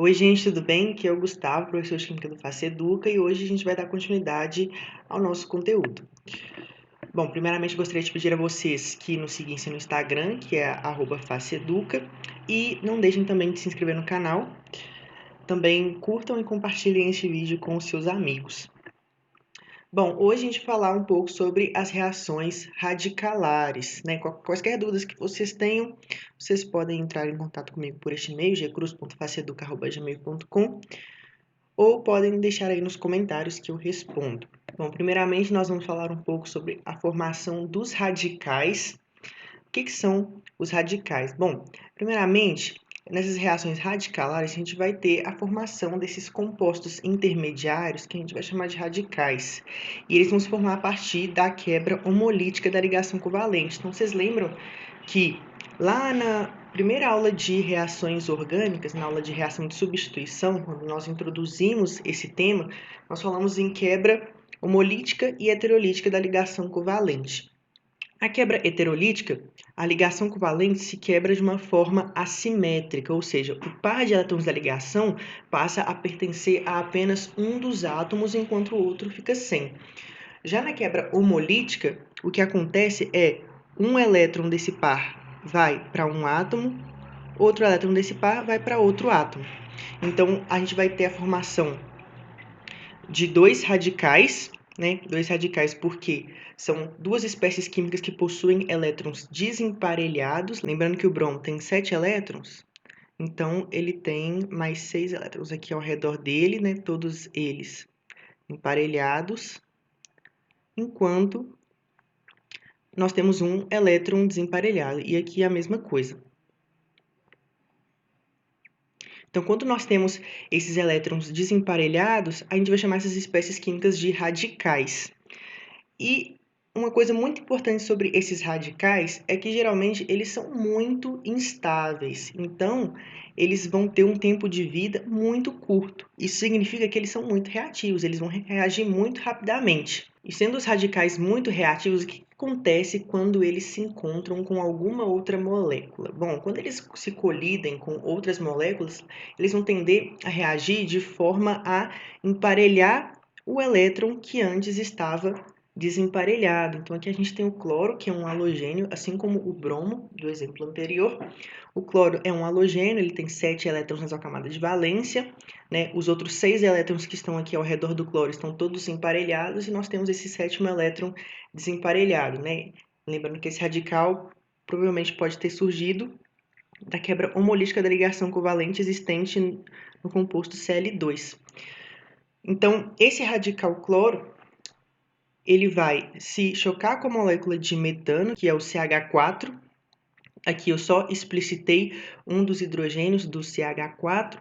Oi, gente, tudo bem? Aqui é o Gustavo, professor de Química do FACEDUCA, e hoje a gente vai dar continuidade ao nosso conteúdo. Bom, primeiramente gostaria de pedir a vocês que nos seguissem no Instagram, que é @FACEDUCA, e não deixem também de se inscrever no canal. Também curtam e compartilhem este vídeo com os seus amigos. Bom, hoje a gente vai falar um pouco sobre as reações radicalares, né? Quaisquer dúvidas que vocês tenham, vocês podem entrar em contato comigo por este e-mail, gcruz.faceduca@gmail.com, ou podem deixar aí nos comentários que eu respondo. Bom, primeiramente nós vamos falar um pouco sobre a formação dos radicais. O que são os radicais? Bom, primeiramente, nessas reações radicalares, a gente vai ter a formação desses compostos intermediários que a gente vai chamar de radicais. E eles vão se formar a partir da quebra homolítica da ligação covalente. Então, vocês lembram que lá na primeira aula de reações orgânicas, na aula de reação de substituição, quando nós introduzimos esse tema, nós falamos em quebra homolítica e heterolítica da ligação covalente. A quebra heterolítica, a ligação covalente se quebra de uma forma assimétrica, ou seja, o par de elétrons da ligação passa a pertencer a apenas um dos átomos, enquanto o outro fica sem. Já na quebra homolítica, o que acontece é um elétron desse par vai para um átomo, outro elétron desse par vai para outro átomo. Então, a gente vai ter a formação de dois radicais, né? Dois radicais porque são duas espécies químicas que possuem elétrons desemparelhados. Lembrando que o bromo tem 7 elétrons, então ele tem mais 6 elétrons aqui ao redor dele, né? Todos eles emparelhados, enquanto nós temos um elétron desemparelhado. E aqui é a mesma coisa. Então, quando nós temos esses elétrons desemparelhados, a gente vai chamar essas espécies químicas de radicais. E uma coisa muito importante sobre esses radicais é que geralmente eles são muito instáveis. Então, eles vão ter um tempo de vida muito curto. Isso significa que eles são muito reativos, eles vão reagir muito rapidamente. E sendo os radicais muito reativos, o que acontece quando eles se encontram com alguma outra molécula? Bom, quando eles se colidem com outras moléculas, eles vão tender a reagir de forma a emparelhar o elétron que antes estava desemparelhado. Então, aqui a gente tem o cloro, que é um halogênio, assim como o bromo, do exemplo anterior. O cloro é um halogênio, ele tem 7 elétrons na sua camada de valência, né? Os outros 6 elétrons que estão aqui ao redor do cloro estão todos emparelhados, e nós temos esse 7º elétron desemparelhado, né? Lembrando que esse radical provavelmente pode ter surgido da quebra homolítica da ligação covalente existente no composto Cl2. Então, esse radical cloro, ele vai se chocar com a molécula de metano, que é o CH4. Aqui eu só explicitei um dos hidrogênios do CH4.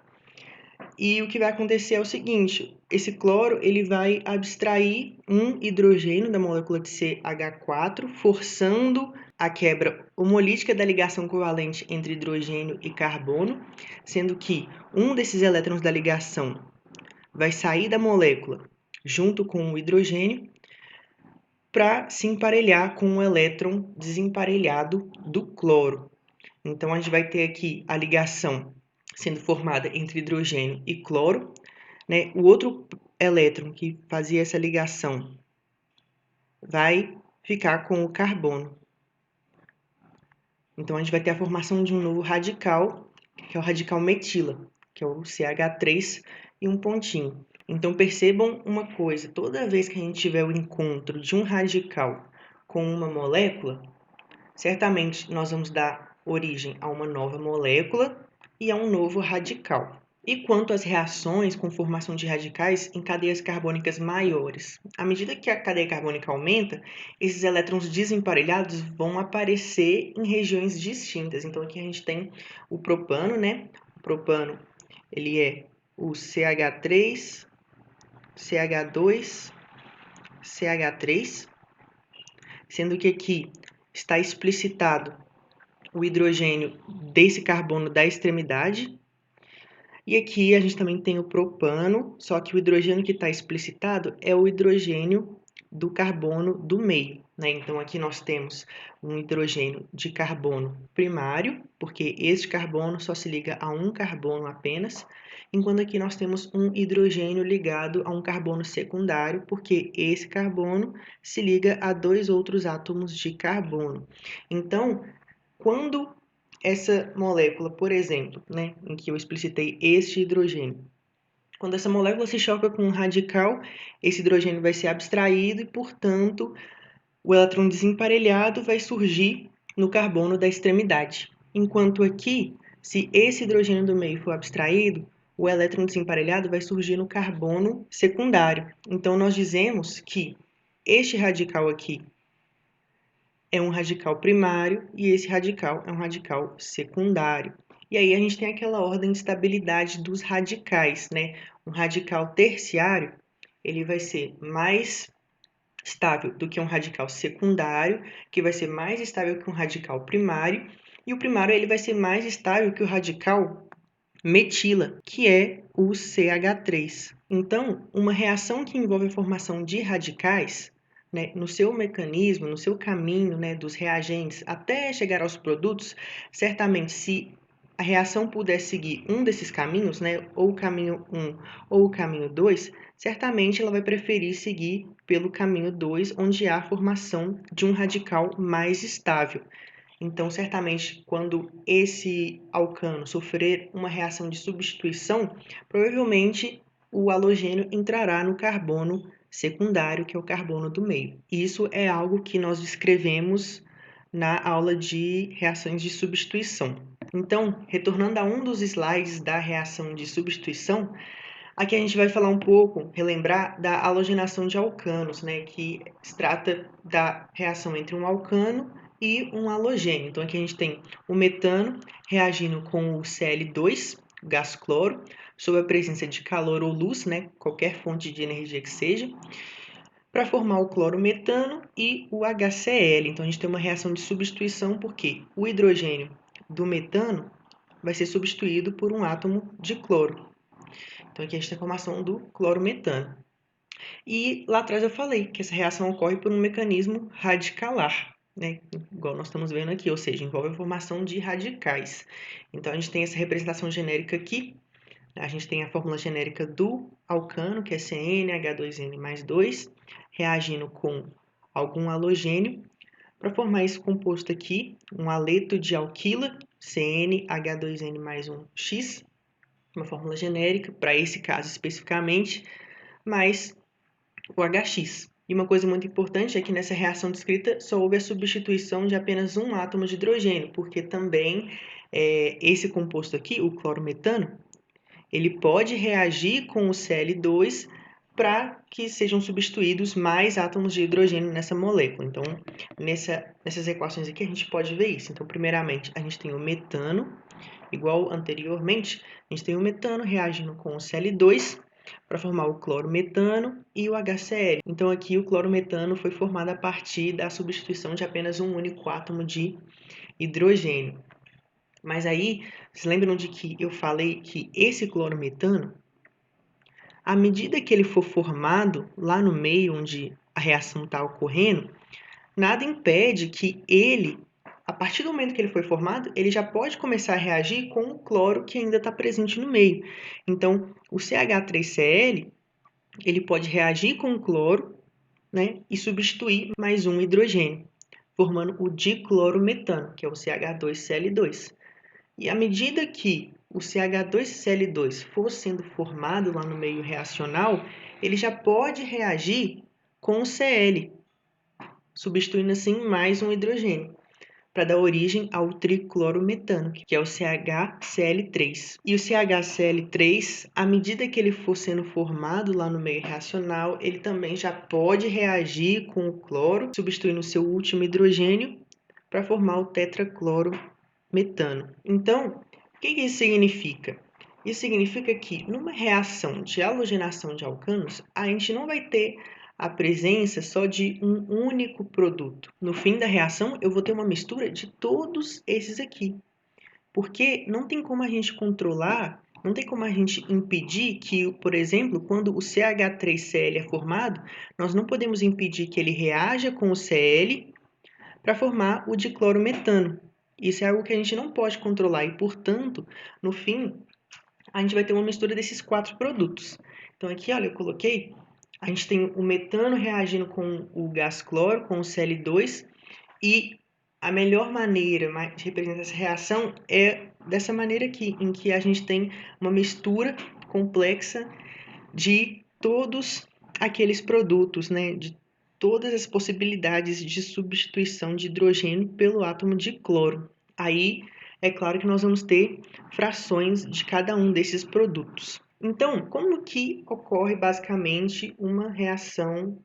E o que vai acontecer é o seguinte, esse cloro ele vai abstrair um hidrogênio da molécula de CH4, forçando a quebra homolítica da ligação covalente entre hidrogênio e carbono, sendo que um desses elétrons da ligação vai sair da molécula junto com o hidrogênio para se emparelhar com o elétron desemparelhado do cloro. Então, a gente vai ter aqui a ligação sendo formada entre hidrogênio e cloro, né? O outro elétron que fazia essa ligação vai ficar com o carbono. Então, a gente vai ter a formação de um novo radical, que é o radical metila, que é o CH3 e um pontinho. Então, percebam uma coisa, toda vez que a gente tiver o encontro de um radical com uma molécula, certamente nós vamos dar origem a uma nova molécula e a um novo radical. E quanto às reações com formação de radicais em cadeias carbônicas maiores? À medida que a cadeia carbônica aumenta, esses elétrons desemparelhados vão aparecer em regiões distintas. Então, aqui a gente tem o propano, né? O propano, ele é o CH3, CH2, CH3, sendo que aqui está explicitado o hidrogênio desse carbono da extremidade. E aqui a gente também tem o propano, só que o hidrogênio que está explicitado é o hidrogênio do carbono do meio, né? Então, aqui nós temos um hidrogênio de carbono primário, porque este carbono só se liga a um carbono apenas, enquanto aqui nós temos um hidrogênio ligado a um carbono secundário, porque esse carbono se liga a dois outros átomos de carbono. Então, quando essa molécula, por exemplo, né, em que eu explicitei este hidrogênio, quando essa molécula se choca com um radical, esse hidrogênio vai ser abstraído e, portanto, o elétron desemparelhado vai surgir no carbono da extremidade. Enquanto aqui, se esse hidrogênio do meio for abstraído, o elétron desemparelhado vai surgir no carbono secundário. Então, nós dizemos que este radical aqui é um radical primário e esse radical é um radical secundário. E aí a gente tem aquela ordem de estabilidade dos radicais, né? Um radical terciário, ele vai ser mais estável do que um radical secundário, que vai ser mais estável que um radical primário, e o primário ele vai ser mais estável que o radical metila, que é o CH3. Então, uma reação que envolve a formação de radicais, né, no seu mecanismo, no seu caminho, né, dos reagentes até chegar aos produtos, certamente se a reação puder seguir um desses caminhos, né, ou o caminho 1 ou o caminho 2, certamente ela vai preferir seguir pelo caminho 2, onde há a formação de um radical mais estável. Então, certamente, quando esse alcano sofrer uma reação de substituição, provavelmente o halogênio entrará no carbono secundário, que é o carbono do meio. Isso é algo que nós descrevemos na aula de reações de substituição. Então, retornando a um dos slides da reação de substituição, aqui a gente vai falar um pouco, relembrar da halogenação de alcanos, né, que se trata da reação entre um alcano e um halogênio. Então, aqui a gente tem o metano reagindo com o Cl2, o gás cloro, sob a presença de calor ou luz, né, qualquer fonte de energia que seja, para formar o clorometano e o HCl. Então, a gente tem uma reação de substituição porque o hidrogênio do metano vai ser substituído por um átomo de cloro. Então, aqui a gente tem a formação do clorometano. E lá atrás eu falei que essa reação ocorre por um mecanismo radicalar, né? Igual nós estamos vendo aqui, ou seja, envolve a formação de radicais. Então, a gente tem essa representação genérica aqui. A gente tem a fórmula genérica do alcano, que é CnH2n mais 2, reagindo com algum halogênio. Para formar esse composto aqui, um aleto de alquila, CnH2n mais 1x, uma fórmula genérica, para esse caso especificamente, mais o HX. E uma coisa muito importante é que nessa reação descrita só houve a substituição de apenas um átomo de hidrogênio, porque também esse composto aqui, o clorometano, ele pode reagir com o Cl2 para que sejam substituídos mais átomos de hidrogênio nessa molécula. Então, nessas equações aqui a gente pode ver isso. Então, primeiramente, a gente tem o metano, igual anteriormente, a gente tem o metano reagindo com o Cl2 para formar o clorometano e o HCl. Então, aqui o clorometano foi formado a partir da substituição de apenas um único átomo de hidrogênio. Mas aí, vocês lembram de que eu falei que esse clorometano, à medida que ele for formado lá no meio onde a reação está ocorrendo, nada impede que ele, a partir do momento que ele foi formado, ele já pode começar a reagir com o cloro que ainda está presente no meio. Então, o CH3Cl, ele pode reagir com o cloro, né, e substituir mais um hidrogênio, formando o diclorometano, que é o CH2Cl2. E à medida que o CH2Cl2 for sendo formado lá no meio reacional, ele já pode reagir com o Cl, substituindo assim mais um hidrogênio, para dar origem ao triclorometano, que é o CHCl3. E o CHCl3, à medida que ele for sendo formado lá no meio reacional, ele também já pode reagir com o cloro, substituindo o seu último hidrogênio, para formar o tetraclorometano. Então, o que isso significa? Isso significa que numa reação de halogenação de alcanos, a gente não vai ter a presença só de um único produto. No fim da reação, eu vou ter uma mistura de todos esses aqui. Porque não tem como a gente controlar Não tem como a gente impedir que, por exemplo, quando o CH3Cl é formado, nós não podemos impedir que ele reaja com o Cl para formar o diclorometano. Isso é algo que a gente não pode controlar e, portanto, no fim, a gente vai ter uma mistura desses 4 produtos. Então aqui, olha, eu coloquei, a gente tem o metano reagindo com o gás cloro, com o Cl2, e a melhor maneira de representar essa reação é dessa maneira aqui, em que a gente tem uma mistura complexa de todos aqueles produtos, né, de todas as possibilidades de substituição de hidrogênio pelo átomo de cloro. Aí, é claro que nós vamos ter frações de cada um desses produtos. Então, como que ocorre basicamente uma reação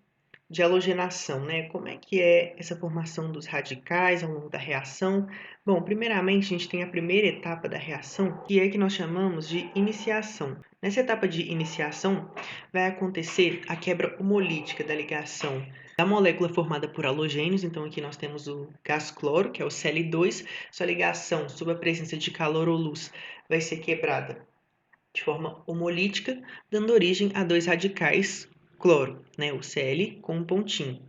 de halogenação, né? Como é que é essa formação dos radicais ao longo da reação? Bom, primeiramente, a gente tem a primeira etapa da reação, que é que nós chamamos de iniciação. Nessa etapa de iniciação, vai acontecer a quebra homolítica da ligação da molécula formada por halogênios. Então, aqui nós temos o gás cloro, que é o Cl2. Sua ligação, sob a presença de calor ou luz, vai ser quebrada de forma homolítica, dando origem a dois radicais cloro, né, o Cl com um pontinho.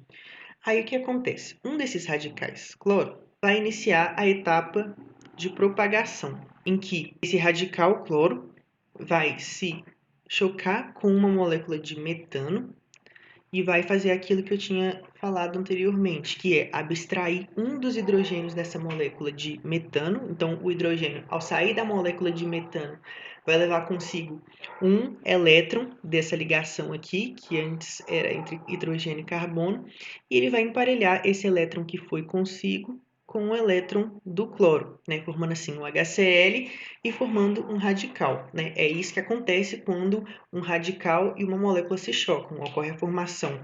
Aí o que acontece? Um desses radicais cloro vai iniciar a etapa de propagação, em que esse radical cloro vai se chocar com uma molécula de metano e vai fazer aquilo que eu tinha falado anteriormente, que é abstrair um dos hidrogênios dessa molécula de metano. Então, o hidrogênio, ao sair da molécula de metano, vai levar consigo um elétron dessa ligação aqui, que antes era entre hidrogênio e carbono, e ele vai emparelhar esse elétron que foi consigo com o elétron do cloro, né, formando assim um HCl e formando um radical, né? É isso que acontece quando um radical e uma molécula se chocam. Ocorre a formação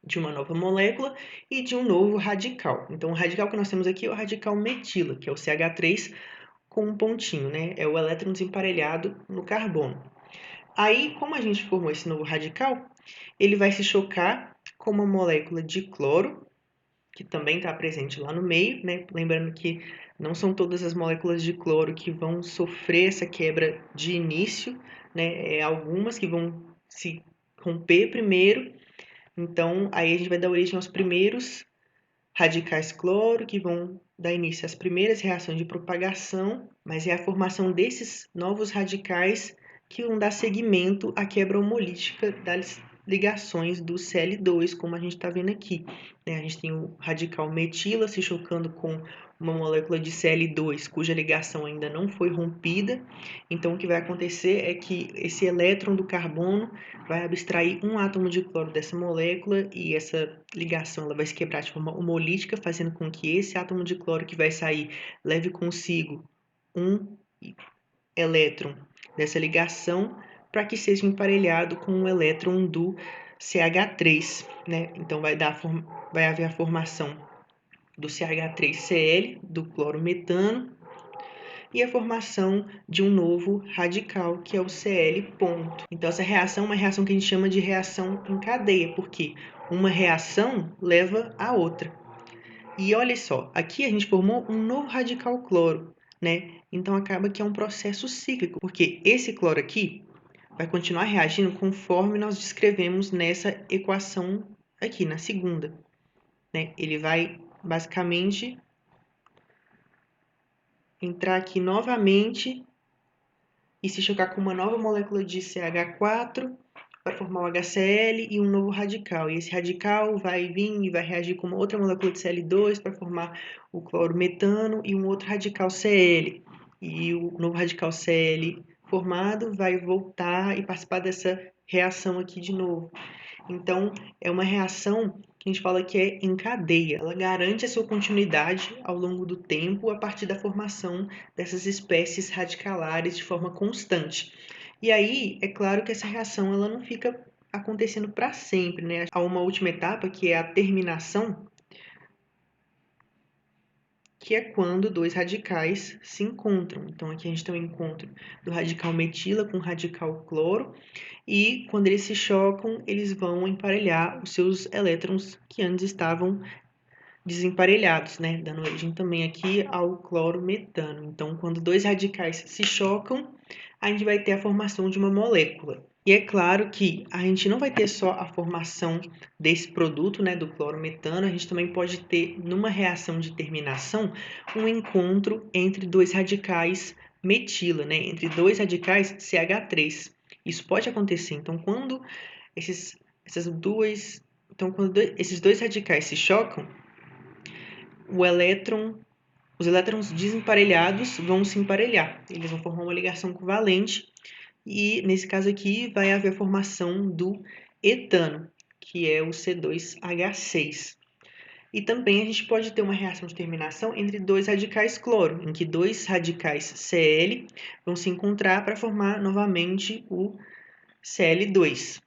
de uma nova molécula e de um novo radical. Então, o radical que nós temos aqui é o radical metila, que é o CH3 com um pontinho, né? É o elétron desemparelhado no carbono. Aí, como a gente formou esse novo radical, ele vai se chocar com uma molécula de cloro, que também está presente lá no meio, né? Lembrando que não são todas as moléculas de cloro que vão sofrer essa quebra de início, né? Algumas que vão se romper primeiro. Então, aí a gente vai dar origem aos primeiros radicais cloro, que vão dar início às primeiras reações de propagação, mas é a formação desses novos radicais que vão dar seguimento à quebra homolítica das ligações do Cl2, como a gente está vendo aqui. A gente tem o radical metila se chocando com uma molécula de Cl2, cuja ligação ainda não foi rompida. Então, o que vai acontecer é que esse elétron do carbono vai abstrair um átomo de cloro dessa molécula e essa ligação ela vai se quebrar de forma homolítica, fazendo com que esse átomo de cloro que vai sair leve consigo um elétron dessa ligação para que seja emparelhado com um elétron do CH3, né? Então vai haver a formação do CH3Cl, do clorometano, e a formação de um novo radical, que é o Cl ponto. Então, essa reação é uma reação que a gente chama de reação em cadeia, porque uma reação leva a outra. E olha só, aqui a gente formou um novo radical cloro, né? Então, acaba que é um processo cíclico, porque esse cloro aqui vai continuar reagindo conforme nós descrevemos nessa equação aqui, na segunda, né? Ele vai, basicamente, entrar aqui novamente e se chocar com uma nova molécula de CH4 para formar o HCl e um novo radical. E esse radical vai vir e vai reagir com uma outra molécula de Cl2 para formar o clorometano e um outro radical Cl. E o novo radical Cl formado vai voltar e participar dessa reação aqui de novo. Então, é uma reação que a gente fala que é em cadeia. Ela garante a sua continuidade ao longo do tempo a partir da formação dessas espécies radicalares de forma constante. E aí, é claro que essa reação ela não fica acontecendo para sempre, né? Há uma última etapa que é a terminação, que é quando dois radicais se encontram. Então, aqui a gente tem um encontro do radical metila com o radical cloro, e quando eles se chocam, eles vão emparelhar os seus elétrons que antes estavam desemparelhados, né? Dando origem também aqui ao clorometano. Então, quando dois radicais se chocam, a gente vai ter a formação de uma molécula. E é claro que a gente não vai ter só a formação desse produto, né, do clorometano, a gente também pode ter, numa reação de terminação, um encontro entre dois radicais metila, né, entre dois radicais CH3. Isso pode acontecer. Então, quando esses dois radicais se chocam, os elétrons desemparelhados vão se emparelhar. Eles vão formar uma ligação covalente e, nesse caso aqui, vai haver a formação do etano, que é o C2H6. E também a gente pode ter uma reação de terminação entre dois radicais cloro, em que dois radicais Cl vão se encontrar para formar novamente o Cl2.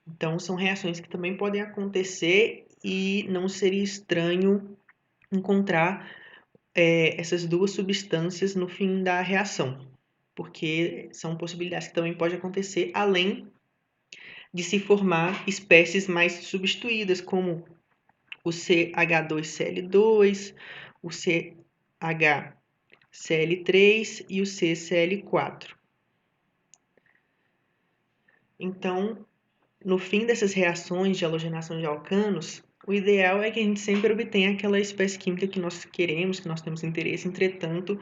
Então, são reações que também podem acontecer e não seria estranho encontrar essas duas substâncias no fim da reação, porque são possibilidades que também podem acontecer, além de se formar espécies mais substituídas, como o CH2Cl2, o CHCl3 e o CCl4. Então, no fim dessas reações de halogenação de alcanos, o ideal é que a gente sempre obtenha aquela espécie química que nós queremos, que nós temos interesse. Entretanto,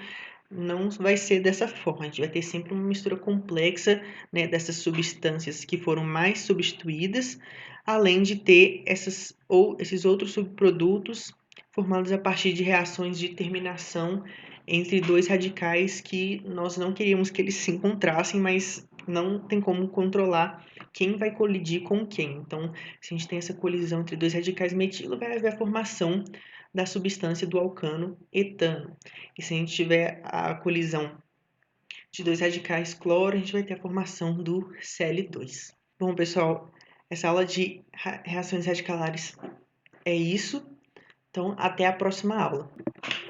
não vai ser dessa forma. A gente vai ter sempre uma mistura complexa, né, dessas substâncias que foram mais substituídas, além de ter esses outros subprodutos formados a partir de reações de terminação entre dois radicais que nós não queríamos que eles se encontrassem, mas não tem como controlar quem vai colidir com quem. Então, se a gente tem essa colisão entre dois radicais metilo, vai haver a formação da substância do alcano etano. E se a gente tiver a colisão de dois radicais cloro, a gente vai ter a formação do Cl2. Bom, pessoal, essa aula de reações radicalares é isso. Então, até a próxima aula.